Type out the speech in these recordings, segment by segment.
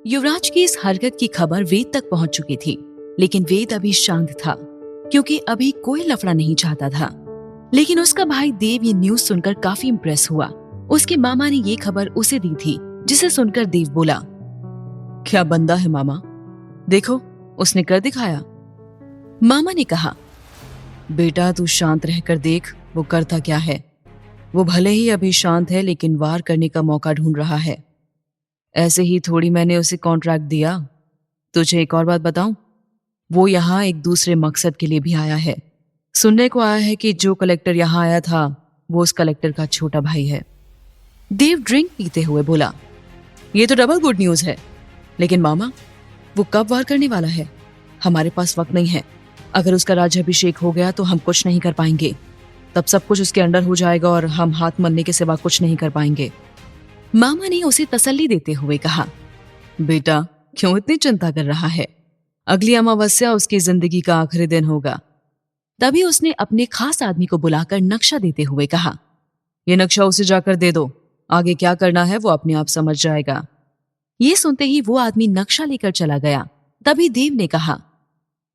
युवराज की इस हरकत की खबर वेद तक पहुंच चुकी थी, लेकिन वेद अभी शांत था क्योंकि अभी कोई लफड़ा नहीं चाहता था। लेकिन उसका भाई देव ये न्यूज सुनकर काफी इम्प्रेस हुआ। उसके मामा ने ये खबर उसे दी थी, जिसे सुनकर देव बोला, क्या बंदा है मामा, देखो उसने कर दिखाया। मामा ने कहा, बेटा तू शांत रहकर देख वो करता क्या है। वो भले ही अभी शांत है लेकिन वार करने का मौका ढूंढ रहा है। ऐसे ही थोड़ी मैंने उसे कॉन्ट्रैक्ट दिया। तुझे एक और बात बताऊं, वो यहाँ एक दूसरे मकसद के लिए भी आया है। सुनने को आया है कि जो कलेक्टर यहाँ आया था वो उस कलेक्टर का छोटा भाई है। देव ड्रिंक पीते हुए बोला, ये तो डबल गुड न्यूज है। लेकिन मामा वो कब वार करने वाला है? हमारे पास वक्त नहीं है। अगर उसका राज्याभिषेक हो गया तो हम कुछ नहीं कर पाएंगे। तब सब कुछ उसके अंडर हो जाएगा और हम हाथ मलने के सिवा कुछ नहीं कर पाएंगे। मामा ने उसे तसल्ली देते हुए कहा, बेटा क्यों इतनी चिंता कर रहा है? अगली अमावस्या उसकी जिंदगी का आखिरी दिन होगा। तभी उसने अपने खास आदमी को बुलाकर नक्शा देते हुए कहा, ये नक्शा उसे जाकर दे दो। आगे क्या करना है वो अपने आप समझ जाएगा। ये सुनते ही वो आदमी नक्शा लेकर चला गया। तभी देव ने कहा,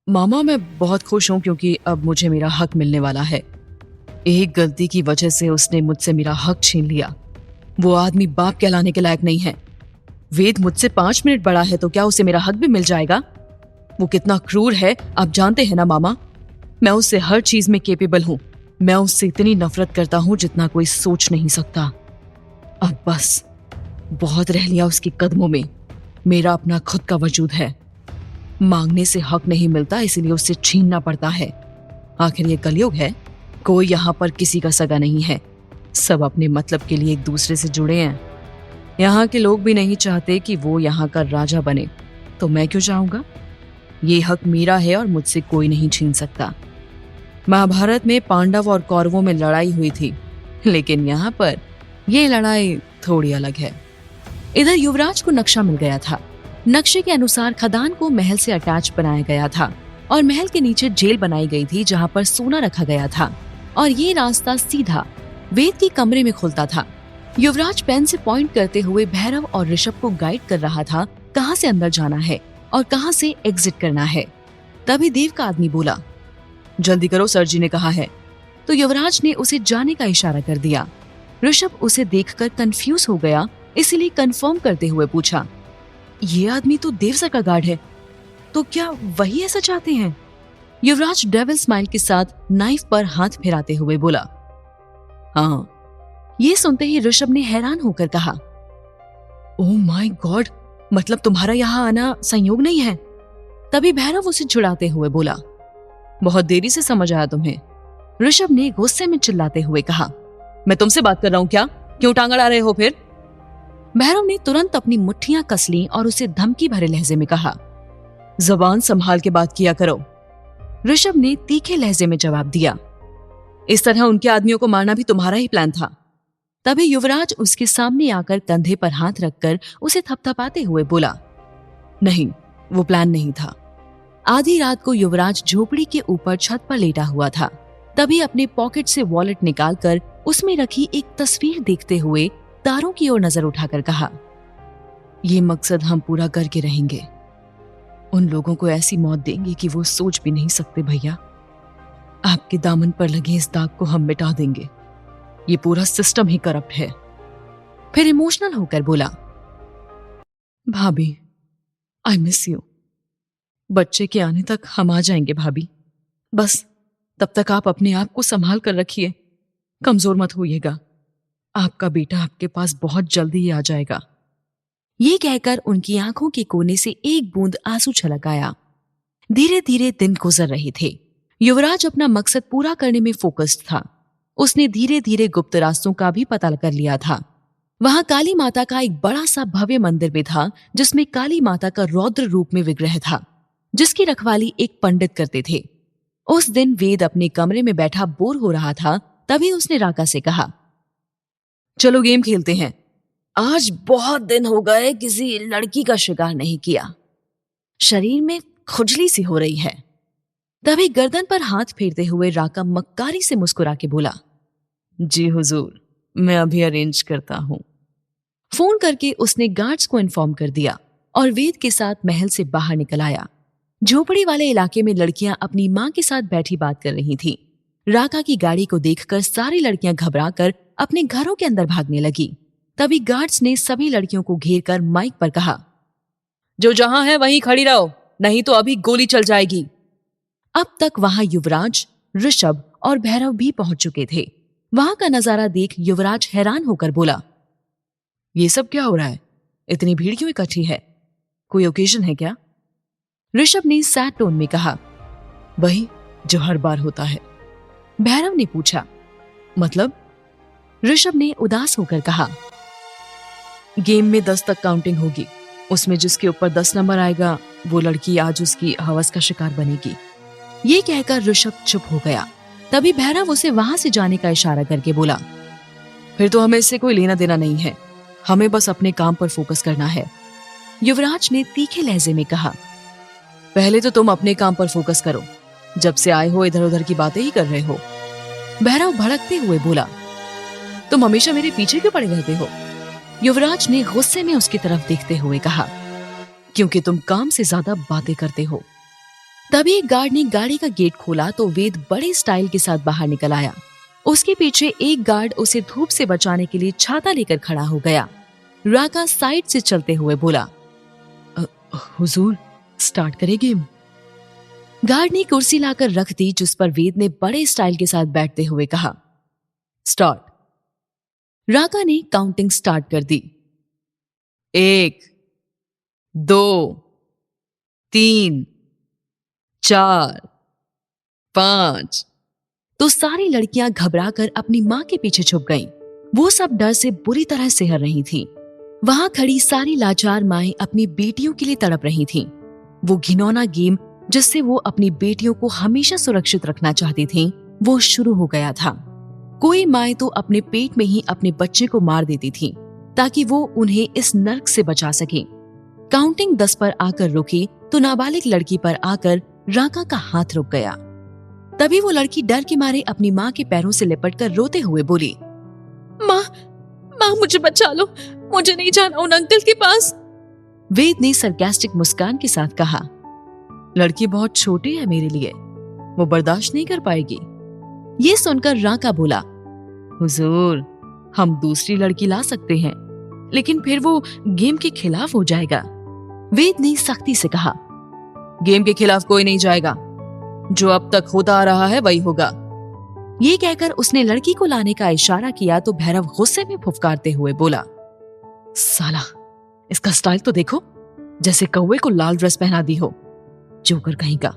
मामा मैं बहुत खुश हूं क्योंकि अब मुझे मेरा हक मिलने वाला है। एक गलती की वजह से उसने मुझसे मेरा हक छीन लिया। वो आदमी बाप कहलाने के लायक नहीं है। वेद मुझसे 5 मिनट बड़ा है तो क्या उसे मेरा हक भी मिल जाएगा? वो कितना क्रूर है आप जानते हैं ना मामा। मैं उससे हर चीज में केपेबल हूं। मैं उससे इतनी नफरत करता हूं जितना कोई सोच नहीं सकता। अब बस बहुत रह लिया उसके कदमों में। मेरा अपना खुद का वजूद है। मांगने से हक नहीं मिलता, इसीलिए उससे छीनना पड़ता है। आखिर ये कलयुग है, कोई यहाँ पर किसी का सगा नहीं है। सब अपने मतलब के लिए एक दूसरे से जुड़े हैं। यहाँ के लोग भी नहीं चाहते कि वो यहाँ का राजा बने, तो मैं क्यों चाहूंगा? ये हक मेरा है और मुझसे कोई नहीं छीन सकता। महाभारत में पांडव और कौरवों में लड़ाई हुई थी, लेकिन यहाँ पर यह लड़ाई थोड़ी अलग है। इधर युवराज को नक्शा मिल गया था। नक्शे के अनुसार खदान को महल से अटैच बनाया गया था और महल के नीचे जेल बनाई गई थी जहाँ पर सोना रखा गया था, और ये रास्ता सीधा वेद के कमरे में खुलता था। युवराज पेन से पॉइंट करते हुए भैरव और ऋषभ को गाइड कर रहा था कहाँ से अंदर जाना है और कहाँ से एग्जिट करना है। तभी देव का आदमी बोला, जल्दी करो सर जी ने कहा है। तो युवराज ने उसे जाने का इशारा कर दिया। ऋषभ उसे देखकर कंफ्यूज हो गया, इसीलिए कंफर्म करते हुए पूछा, ये आदमी तो देव सर का गार्ड है, तो क्या वही ऐसा चाहते हैं? युवराज डेविल स्माइल के साथ नाइफ पर हाथ फिराते हुए बोला, हाँ। ये सुनते ही ऋषभ ने हैरान होकर कहा, ओह माय गॉड, मतलब तुम्हारा यहाँ आना संयोग नहीं है? तभी भैरव उसे छुड़ाते हुए बोला, बहुत देरी से समझ आया तुम्हें। ऋषभ ने गुस्से में चिल्लाते हुए कहा, मैं तुमसे बात कर रहा हूँ क्या? क्यों टांग अड़ा रहे हो फिर? भैरव ने तुरंत अपनी मुट्ठियां कस लीं और उसे धमकी भरे लहजे में कहा, जबान संभाल के बात किया करो। ऋषभ ने तीखे लहजे में जवाब दिया, इस तरह उनके आदमियों को मारना भी तुम्हारा ही प्लान था। तभी युवराज उसके सामने आकर कंधे पर हाथ रखकर उसे थपथपाते हुए बोला, नहीं वो प्लान नहीं था। आधी रात को युवराज झोपड़ी के ऊपर छत पर लेटा हुआ था। तभी अपने पॉकेट से वॉलेट निकालकर उसमें रखी एक तस्वीर देखते हुए तारों की ओर नजर उठाकर कहा, ये मकसद हम पूरा करके रहेंगे। उन लोगों को ऐसी मौत देंगे कि वो सोच भी नहीं सकते भैया। आपके दामन पर लगे इस दाग को हम मिटा देंगे। ये पूरा सिस्टम ही करप्ट है। फिर इमोशनल होकर बोला, भाभी आई मिस यू। बच्चे के आने तक हम आ जाएंगे भाभी। बस तब तक आप अपने आप को संभाल कर रखिए, कमजोर मत होइएगा। आपका बेटा आपके पास बहुत जल्दी ही आ जाएगा। ये कहकर उनकी आंखों के कोने से एक बूंद आंसू छलक आया। धीरे धीरे दिन गुजर रहे थे। युवराज अपना मकसद पूरा करने में फोकस्ड था। उसने धीरे धीरे गुप्त रास्तों का भी पता कर लिया था। वहां काली माता का एक बड़ा सा भव्य मंदिर भी था, जिसमें काली माता का रौद्र रूप में विग्रह था, जिसकी रखवाली एक पंडित करते थे। उस दिन वेद अपने कमरे में बैठा बोर हो रहा था। तभी उसने राका से कहा, चलो गेम खेलते हैं। आज बहुत दिन हो गए किसी लड़की का शिकार नहीं किया। शरीर में खुजली सी हो रही है। तभी गर्दन पर हाथ फेरते हुए राका मक्कारी से मुस्कुरा के बोला, जी हुजूर, मैं अभी अरेंज करता हूं। फोन करके उसने गार्ड्स को इन्फॉर्म कर दिया। और वेद के साथ महल से बाहर निकल आया। झोपड़ी वाले इलाके में लड़कियां अपनी मां के साथ बैठी बात कर रही थीं। राका की गाड़ी को देखकर सारी लड़कियां घबराकर अपने घरों के अंदर भागने लगी। तभी गार्ड्स ने सभी लड़कियों को घेर कर माइक पर कहा, जो जहां है वहीं खड़ी रहो, नहीं तो अभी गोली चल जाएगी। अब तक वहां युवराज, ऋषभ और भैरव भी पहुंच चुके थे। वहां का नजारा देख युवराज हैरान होकर बोला, ये सब क्या हो रहा है? इतनी भीड़ क्यों इकट्ठी है? कोई ओकेजन है क्या? ऋषभ ने सैड टोन में कहा, वही जो हर बार होता है। भैरव ने पूछा, मतलब? ऋषभ ने उदास होकर कहा, गेम में 10 तक काउंटिंग होगी, उसमें जिसके ऊपर 10 नंबर आएगा वो लड़की आज उसकी हवस का शिकार बनेगी। ये कहकर ऋषभ चुप हो गया। तभी भैरव उसे वहां से जाने का इशारा करके बोला, फिर तो हमें इससे कोई लेना देना नहीं है, हमें बस अपने काम पर फोकस करना है। युवराज ने तीखे लहजे में कहा, पहले तो तुम अपने काम पर फोकस करो, जब से आए हो इधर उधर की बातें ही कर रहे हो। भैरव भड़कते हुए बोला, तुम हमेशा मेरे पीछे क्यों पड़े रहते हो? युवराज ने गुस्से में उसकी तरफ देखते हुए कहा, क्योंकि तुम काम से ज्यादा बातें करते हो। तभी एक गार्ड ने गाड़ी का गेट खोला तो वेद बड़े स्टाइल के साथ बाहर निकल आया। उसके पीछे एक गार्ड उसे धूप से बचाने के लिए छाता लेकर खड़ा हो गया। राका साइड से चलते हुए बोला, हुजूर, स्टार्ट करें गेम? गार्ड ने कुर्सी लाकर रख दी, जिस पर वेद ने बड़े स्टाइल के साथ बैठते हुए कहा, स्टार्ट। राका ने काउंटिंग स्टार्ट कर दी। 1, 2, 3, 4, 5। तो सारी लड़कियां घबराकर अपनी मां के पीछे छुप गईं। वो सब डर से बुरी तरह सिहर रही थीं। वहां खड़ी सारी लाचार माएं अपनी बेटियों के लिए तड़प रही थीं। वो घिनौना गेम जिससे वो अपनी बेटियों को हमेशा सुरक्षित रखना चाहती थीं, वो शुरू हो गया था। कोई माएं तो अपने पेट में ही अपने बच्चे को मार देती थीं, ताकि वो उन्हें इस नर्क से बचा सके। काउंटिंग 10 पर आकर रुकी तो नाबालिग लड़की पर आकर राका का हाथ रुक गया। तभी वो लड़की डर के मारे अपनी माँ के पैरों से लिपटकर रोते हुए बोली, माँ, माँ मुझे बचा लो, मुझे नहीं जाना उन अंकल के पास। वेद ने सरकास्टिक मुस्कान के साथ कहा, लड़की बहुत छोटी है मेरे लिए, वो बर्दाश्त नहीं कर पाएगी। ये सुनकर राका बोला, हुजूर, हम दूसरी लड़की ला सकते हैं, लेकिन फिर वो गेम के खिलाफ हो जाएगा। वेद ने सख्ती से कहा, गेम के खिलाफ कोई नहीं जाएगा, जो अब तक होता आ रहा है वही होगा। ये कहकर उसने लड़की को लाने का इशारा किया तो भैरव गुस्से में फुफकारते हुए बोला, साला, इसका स्टाइल तो देखो, जैसे कौवे को लाल ड्रेस पहना दी हो। जोकर कहीं का,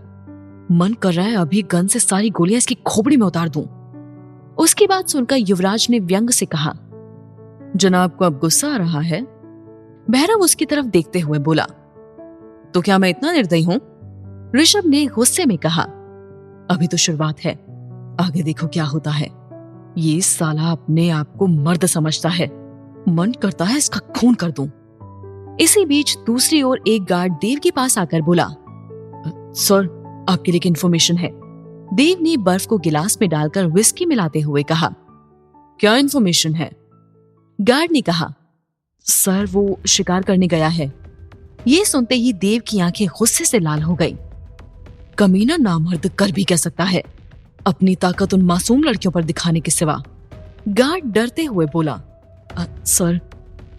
मन कर रहा है अभी गन से सारी गोलियां इसकी खोपड़ी में उतार दूं। उसकी बात सुनकर युवराज ने व्यंग से कहा, जनाब को अब गुस्सा आ रहा है? भैरव उसकी तरफ देखते हुए बोला, तो क्या मैं इतना निर्दयी हूं? ऋषभ ने गुस्से में कहा, अभी तो शुरुआत है, आगे देखो क्या होता है। ये साला अपने आप को मर्द समझता है, मन करता है इसका खून कर दूं। इसी बीच दूसरी ओर एक गार्ड देव के पास आकर बोला, सर, आपके लिए इन्फॉर्मेशन है। देव ने बर्फ को गिलास में डालकर विस्की मिलाते हुए कहा, क्या इन्फॉर्मेशन है? गार्ड ने कहा, सर, वो शिकार करने गया है। ये सुनते ही देव की आंखें गुस्से से लाल हो गई। कमीना नामर्द कर भी कह सकता है, अपनी ताकत उन मासूम लड़कियों पर दिखाने के सिवा। गार्ड डरते हुए बोला, सर,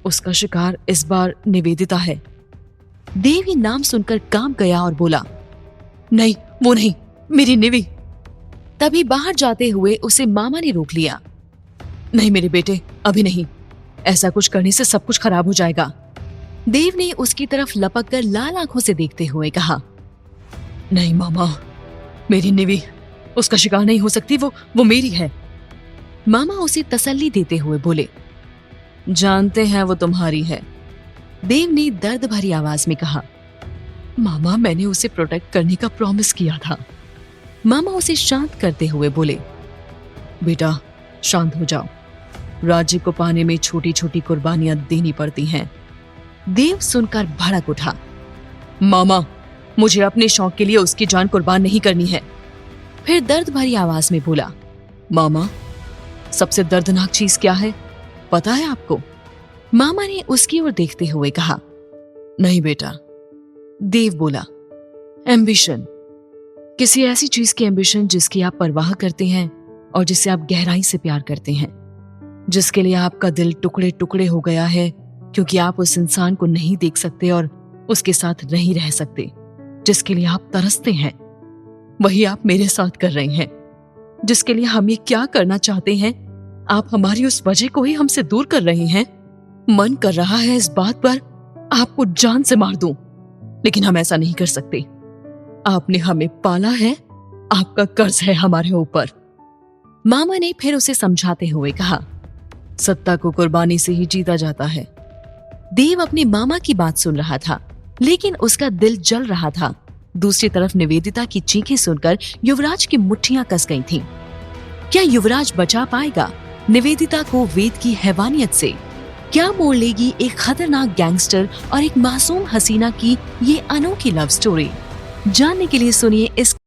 उसका शिकार इस बार निवेदिता है। देव ये नाम सुनकर कांप गया और बोला, नहीं, वो नहीं, मेरी निवी। तभी बाहर जाते हुए उसे मामा ने रोक लिया। नहीं मेरे बेटे, अभी नहीं, ऐसा कुछ करने से सब कुछ खराब हो जाएगा। देव ने उसकी तरफ लपक कर लाल आंखों से देखते हुए कहा, नहीं मामा, मेरी निवी उसका शिकार नहीं हो सकती, वो मेरी है। मामा उसे तसल्ली देते हुए बोले, जानते हैं वो तुम्हारी है। देव ने दर्द भरी आवाज में कहा, मामा, मैंने उसे प्रोटेक्ट करने का प्रॉमिस किया था। मामा उसे शांत करते हुए बोले, बेटा शांत हो जाओ, राज्य को पाने में छोटी छोटी कुर्बानियां देनी पड़ती हैं। देव सुनकर भड़क उठा, मामा, मुझे अपने शौक के लिए उसकी जान कुर्बान नहीं करनी है। फिर दर्द भरी आवाज में बोला, मामा, सबसे दर्दनाक चीज क्या है पता है आपको? मामा ने उसकी ओर देखते हुए कहा, नहीं बेटा, देव बोला। एम्बिशन, किसी ऐसी चीज की एम्बिशन जिसकी आप परवाह करते हैं और जिसे आप गहराई से प्यार करते हैं, जिसके लिए आपका दिल टुकड़े टुकड़े हो गया है क्योंकि आप उस इंसान को नहीं देख सकते और उसके साथ नहीं रह सकते, जिसके लिए आप तरसते हैं। वही आप मेरे साथ कर रहे हैं, जिसके लिए हम ये क्या करना चाहते हैं आप हमारी उस वजह को ही हमसे दूर कर रहे हैं। मन कर रहा है इस बात पर आपको जान से मार दूं, लेकिन हम ऐसा नहीं कर सकते। आपने हमें पाला है, आपका कर्ज है हमारे ऊपर। मामा ने फिर उसे समझाते हुए कहा, सत्ता को कुर्बानी से ही जीता जाता है। देव अपने मामा की बात सुन रहा था, लेकिन उसका दिल जल रहा था। दूसरी तरफ निवेदिता की चीखें सुनकर युवराज की मुट्ठियां कस गई थीं। क्या युवराज बचा पाएगा निवेदिता को वेद की हैवानियत से? क्या मोड़ लेगी एक खतरनाक गैंगस्टर और एक मासूम हसीना की ये अनोखी लव स्टोरी? जानने के लिए सुनिए इस